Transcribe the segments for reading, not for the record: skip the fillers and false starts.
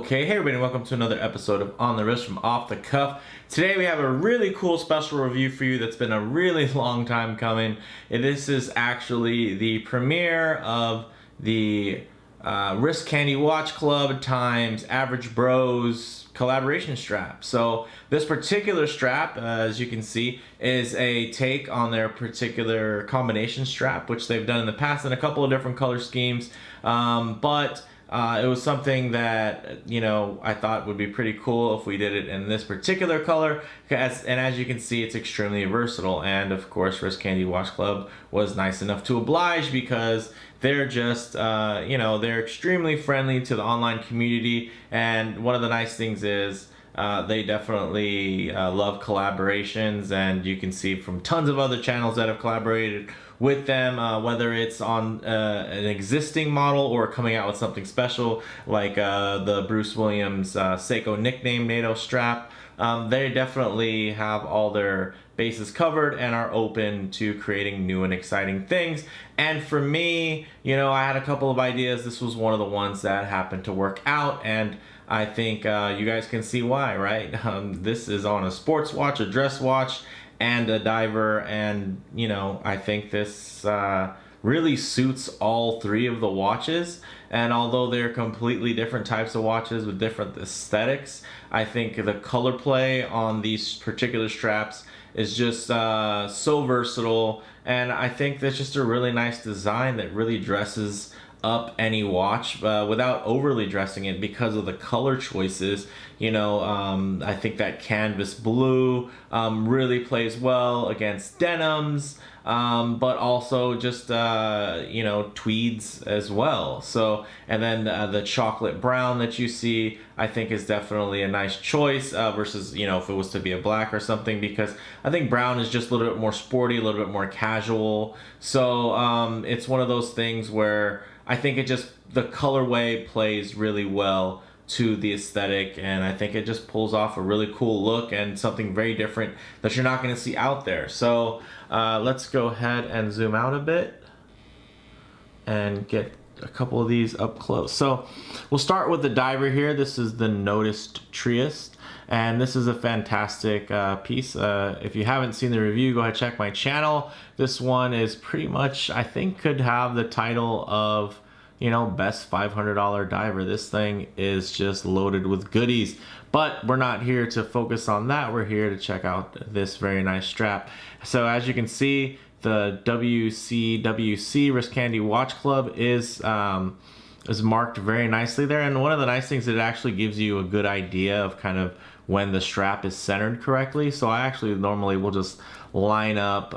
Okay, hey everybody, and welcome to another episode of On the Wrist from Off the Cuff. Today we have a really cool special review for you that's been a really long time coming. And this is actually the premiere of the Wrist Candy Watch Club times AverageBros collaboration strap. So this particular strap, as you can see, is a take on their particular combination strap, which they've done in the past in a couple of different color schemes. It was something that, I thought would be pretty cool if we did it in this particular color. And as you can see, it's extremely versatile. And of course, Wrist Candy Watch Club was nice enough to oblige because they're just, they're extremely friendly to the online community. And one of the nice things is they definitely love collaborations. And you can see from tons of other channels that have collaborated with them, whether it's on an existing model or coming out with something special like the Bruce Williams Seiko nickname NATO strap. They definitely have all their bases covered and are open to creating new and exciting things. And for me, I had a couple of ideas. This was one of the ones that happened to work out, and I think you guys can see why, right? This is on a sports watch, a dress watch, and a diver, and I think this really suits all three of the watches. And although they're completely different types of watches with different aesthetics, I think the color play on these particular straps is just so versatile, and I think that's just a really nice design that really dresses up any watch without overly dressing it because of the color choices. I think that canvas blue really plays well against denims, but also just tweeds as well. So, and then the chocolate brown that you see, I think is definitely a nice choice versus if it was to be a black or something, because I think brown is just a little bit more sporty, a little bit more casual. So it's one of those things where I think the colorway plays really well to the aesthetic, and I think it just pulls off a really cool look and something very different that you're not going to see out there. So let's go ahead and zoom out a bit and get a couple of these up close. So we'll start with the diver here. This is the Noticed Trieste, and this is a fantastic piece. If you haven't seen the review, go ahead and check my channel. This one is pretty much, I think, could have the title of best $500 diver. This thing is just loaded with goodies, but we're not here to focus on that. We're here to check out this very nice strap. So as you can see, the WCWC Wrist Candy Watch Club is marked very nicely there, and one of the nice things is it actually gives you a good idea of kind of when the strap is centered correctly. So I actually normally will just line up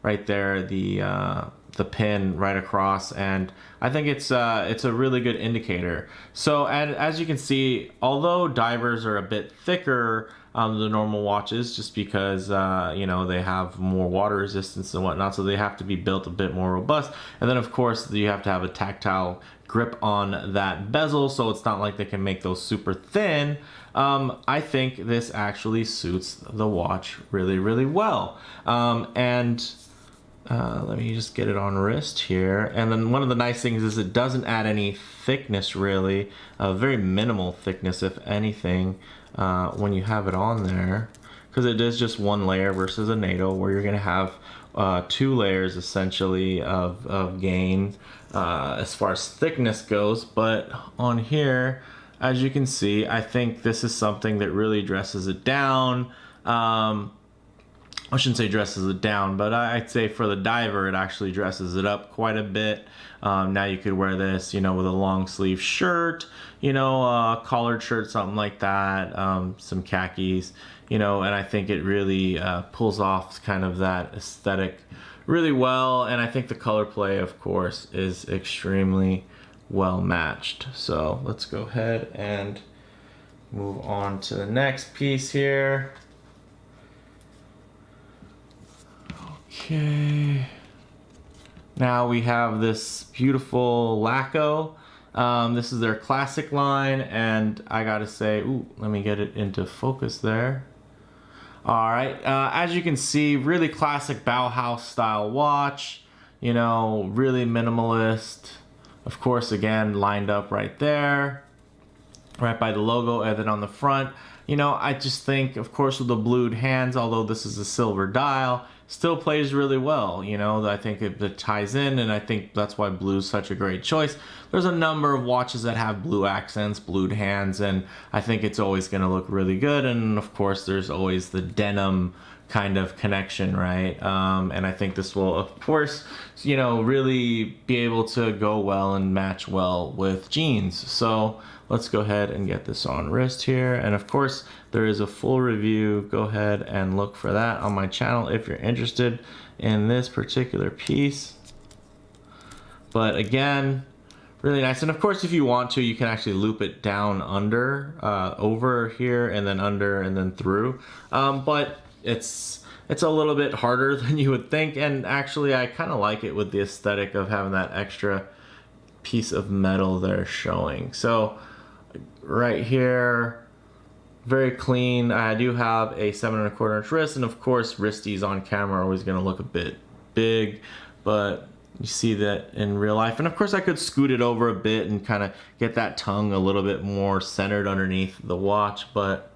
right there the pin right across, and I think it's a really good indicator. So, and as you can see, although divers are a bit thicker than the normal watches, just because they have more water resistance and whatnot, so they have to be built a bit more robust. And then of course you have to have a tactile grip on that bezel, so it's not like they can make those super thin. I think this actually suits the watch really, really well. Let me just get it on wrist here. And then one of the nice things is it doesn't add any thickness, really. Very minimal thickness, if anything, when you have it on there. Because it is just one layer versus a NATO, where you're going to have two layers, essentially, of gain as far as thickness goes. But on here, as you can see, I think this is something that really dresses it down. I shouldn't say dresses it down, but I'd say for the diver, it actually dresses it up quite a bit. Now you could wear this, with a long sleeve shirt, a collared shirt, something like that, some khakis, and I think it really pulls off kind of that aesthetic really well. And I think the color play, of course, is extremely well matched. So let's go ahead and move on to the next piece here. Okay, now we have this beautiful Lacoh. This is their classic line, and I gotta say, let me get it into focus there. All right, as you can see, really classic Bauhaus style watch, really minimalist. Of course, again, lined up right there. right by the logo. And then on the front, you know, I just think, of course, with the blued hands, although this is a silver dial, still plays really well. You know, I think it ties in, and I think that's why blue's such a great choice. There's a number of watches that have blue accents, blued hands, and I think it's always going to look really good. And of course, there's always the denim kind of connection, right? And I think this will, of course, you know, really be able to go well and match well with jeans. So let's go ahead and get this on wrist here. And of course, there is a full review. Go ahead and look for that on my channel if you're interested in this particular piece. But again, really nice. And of course, if you want to, you can actually loop it down under, over here, and then under, and then through. But it's a little bit harder than you would think. And actually, I kind of like it with the aesthetic of having that extra piece of metal there showing. So right here, very clean. I do have a 7¼ inch wrist, and of course wristies on camera are always going to look a bit big, but you see that in real life. And of course I could scoot it over a bit and kind of get that tongue a little bit more centered underneath the watch, but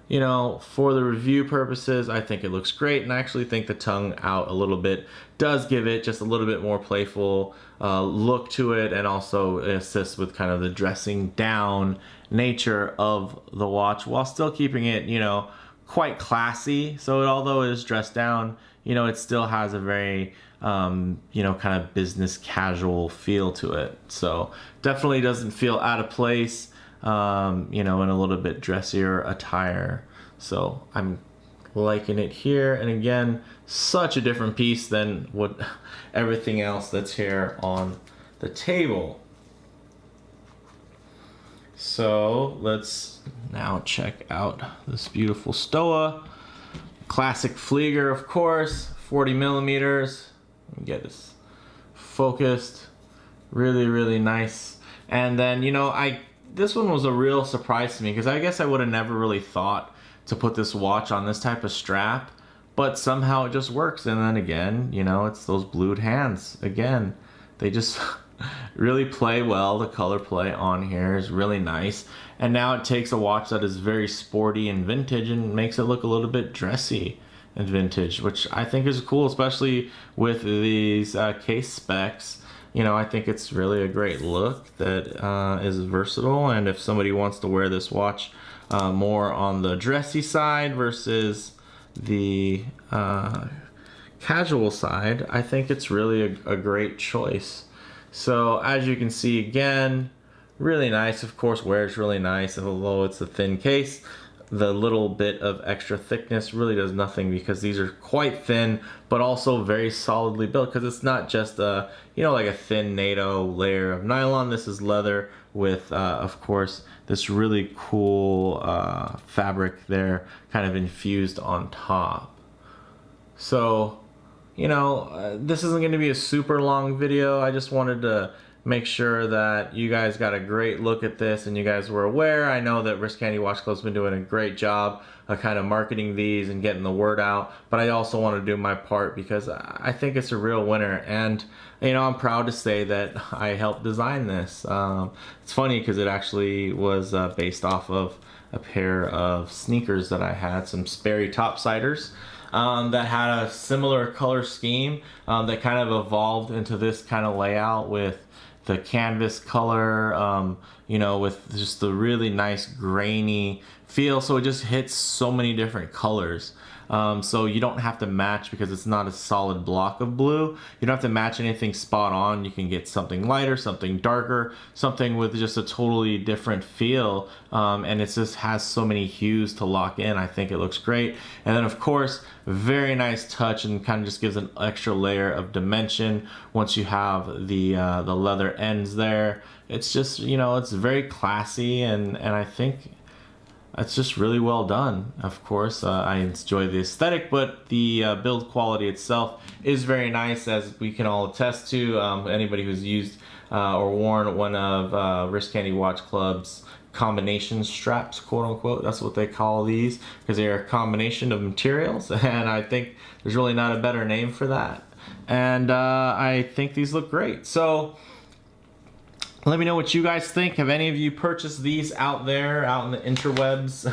you know, for the review purposes, I think it looks great, and I actually think the tongue out a little bit does give it just a little bit more playful look to it, and also assists with kind of the dressing down nature of the watch while still keeping it, you know, quite classy. So although it is dressed down, you know, it still has a very you know, kind of business casual feel to it. So definitely doesn't feel out of place. You know, in a little bit dressier attire. So I'm liking it here. And again, such a different piece than what everything else that's here on the table. So let's now check out this beautiful Stoa. Classic Flieger, of course, 40 millimeters. Let me get this focused. Really, really nice. And then, you know, this one was a real surprise to me, because I guess I would have never really thought to put this watch on this type of strap, but somehow it just works. And then again, you know, it's those blued hands. Again, they just really play well. The color play on here is really nice. And now it takes a watch that is very sporty and vintage and makes it look a little bit dressy and vintage, which I think is cool, especially with these case specs. You know, I think it's really a great look that is versatile. And if somebody wants to wear this watch more on the dressy side versus the casual side, I think it's really a great choice. So as you can see, again, really nice. Of course, wears really nice, although it's a thin case. The little bit of extra thickness really does nothing, because these are quite thin, but also very solidly built, because it's not just a, you know, like a thin NATO layer of nylon. This is leather with, of course, this really cool fabric there kind of infused on top. So, you know, this isn't going to be a super long video. I just wanted to make sure that you guys got a great look at this and you guys were aware. I know that Wrist Candy Watch Club's been doing a great job of kind of marketing these and getting the word out, but I also want to do my part because I think it's a real winner. And you know, I'm proud to say that I helped design this. It's funny because it actually was based off of a pair of sneakers that I had, some Sperry Topsiders, that had a similar color scheme that kind of evolved into this kind of layout with the canvas color, you know, with just the really nice grainy feel. So it just hits so many different colors. So you don't have to match, because it's not a solid block of blue. You don't have to match anything spot on. You can get something lighter, something darker, something with just a totally different feel. And it just has so many hues to lock in. I think it looks great. And then of course, very nice touch, and kind of just gives an extra layer of dimension once you have the leather ends there. It's just, you know, it's very classy, and I think it's just really well done. Of course, I enjoy the aesthetic, but the build quality itself is very nice, as we can all attest to. Anybody who's used or worn one of Wrist Candy Watch Club's combination straps, quote unquote, that's what they call these, because they are a combination of materials, and I think there's really not a better name for that. And I think these look great. So Let me know what you guys think. Have any of you purchased these out there, out in the interwebs?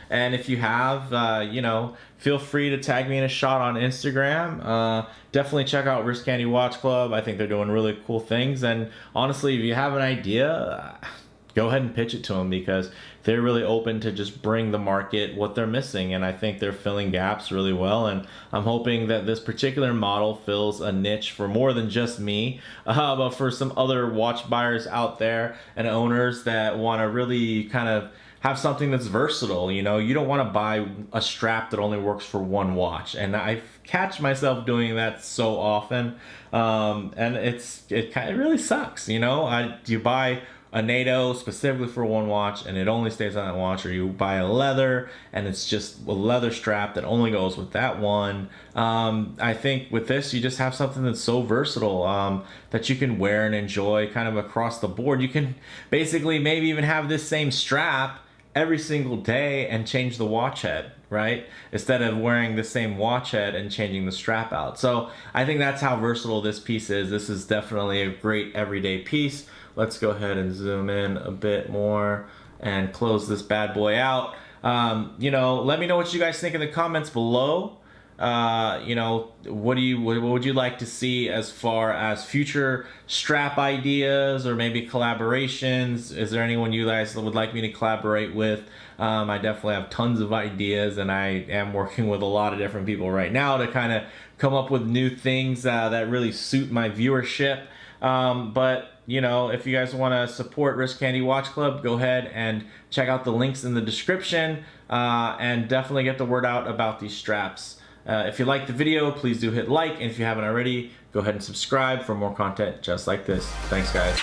And if you have, you know, feel free to tag me in a shot on Instagram. Definitely check out Wrist Candy Watch Club. I think they're doing really cool things. And honestly, if you have an idea, go ahead and pitch it to them, because they're really open to just bring the market what they're missing, and I think they're filling gaps really well. And I'm hoping that this particular model fills a niche for more than just me, but for some other watch buyers out there and owners that want to really kind of have something that's versatile. You know, you don't want to buy a strap that only works for one watch, and I catch myself doing that so often, and it kind of really sucks. You know, you buy a NATO specifically for one watch and it only stays on that watch, or you buy a leather and it's just a leather strap that only goes with that one. I think with this, you just have something that's so versatile, that you can wear and enjoy kind of across the board. You can basically maybe even have this same strap every single day and change the watch head, right? Instead of wearing the same watch head and changing the strap out. So I think that's how versatile this piece is. This is definitely a great everyday piece. Let's go ahead and zoom in a bit more and close this bad boy out. You know, let me know what you guys think in the comments below. You know, what would you like to see as far as future strap ideas or maybe collaborations? Is there anyone you guys would like me to collaborate with? I definitely have tons of ideas, and I am working with a lot of different people right now to kind of come up with new things that really suit my viewership. But you know, if you guys want to support Wrist Candy Watch Club, go ahead and check out the links in the description, and definitely get the word out about these straps. If you liked the video, please do hit like, and if you haven't already, go ahead and subscribe for more content just like this. Thanks, guys.